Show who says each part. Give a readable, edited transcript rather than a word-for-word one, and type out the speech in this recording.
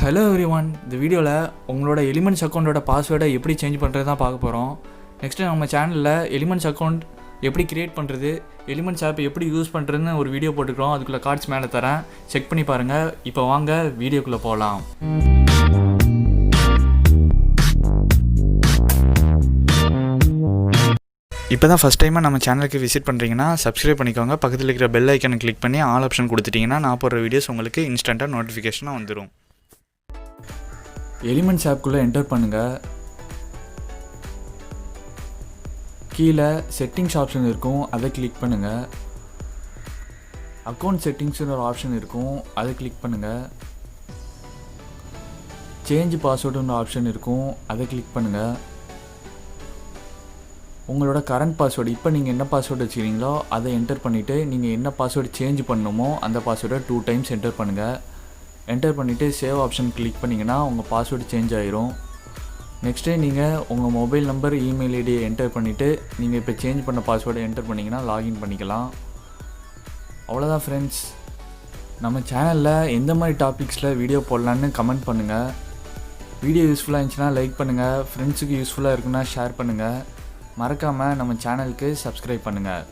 Speaker 1: Hello everyone, இந்த வீடியோவில் உங்களோட எலிமெண்ட்ஸ் அக்கௌண்ட்டோட பாஸ்வேர்டை எப்படி சேஞ்ச் பண்ணுறது தான் பார்க்க போகிறோம். நெக்ஸ்ட்டு நம்ம சேனலில் எலிமெண்ட்ஸ் அக்கௌண்ட் எப்படி க்ரியேட் பண்ணுறது, எலிமெண்ட்ஸ் ஆப் எப்படி யூஸ் பண்ணுறதுன்னு ஒரு வீடியோ போட்டுக்கிறோம். அதுக்குள்ளே கார்ட்ஸ் மேலே தரேன், செக் பண்ணி பாருங்கள். இப்போ வாங்க வீடியோக்குள்ளே போகலாம். இப்போ தான் ஃபஸ்ட் டைமாக நம்ம சேனலுக்கு விசிட் பண்ணுறீங்கன்னா சப்ஸ்கிரைப் பண்ணிக்கோங்க. பக்கத்தில் இருக்கிற பெல் ஐக்கனை கிளிக் பண்ணி ஆல் ஆப்ஷன் கொடுத்துட்டிங்கன்னா நான் போடுற வீடியோஸ் உங்களுக்கு இன்ஸ்டண்ட்டாக நோட்டிஃபிகேஷனாக வந்துடும். எலிமெண்ட்ஸ் ஆப்குள்ளே என்டர் பண்ணுங்கள். கீழே செட்டிங்ஸ் ஆப்ஷன் இருக்கும், அதை கிளிக் பண்ணுங்கள். அக்கௌண்ட் செட்டிங்ஸ்னு ஒரு ஆப்ஷன் இருக்கும், அதை கிளிக் பண்ணுங்கள். சேஞ்ச் பாஸ்வேர்டுன்னு ஆப்ஷன் இருக்கும், அதை கிளிக் பண்ணுங்கள். உங்களோட கரண்ட் பாஸ்வேர்டு, இப்போ நீங்கள் என்ன பாஸ்வேர்டு வச்சுக்கிறீங்களோ அதை என்டர் பண்ணிவிட்டு நீங்கள் என்ன பாஸ்வேர்டு சேஞ்ச் பண்ணணுமோ அந்த பாஸ்வேர்டை 2 டைம்ஸ் என்டர் பண்ணுங்கள். என்டர் பண்ணிவிட்டு சேவ் ஆப்ஷன் கிளிக் பண்ணிங்கன்னா உங்கள் பாஸ்வேர்டு சேஞ்ச் ஆகிரும். நெக்ஸ்ட்டு நீங்கள் உங்கள் மொபைல் நம்பர், இமெயில் ஐடியை என்டர் பண்ணிவிட்டு நீங்கள் இப்போ சேஞ்ச் பண்ண பாஸ்வேர்டை என்டர் பண்ணிங்கன்னா லாகின் பண்ணிக்கலாம். அவ்வளோதான் ஃப்ரெண்ட்ஸ். நம்ம சேனலில் எந்த மாதிரி டாபிக்ஸில் வீடியோ போடலான்னு கமெண்ட் பண்ணுங்கள். வீடியோ யூஸ்ஃபுல்லாக இருந்துச்சுன்னா லைக் பண்ணுங்கள், ஃப்ரெண்ட்ஸுக்கு யூஸ்ஃபுல்லாக இருக்குன்னா ஷேர் பண்ணுங்கள். மறக்காமல் நம்ம சேனலுக்கு சப்ஸ்கிரைப் பண்ணுங்கள்.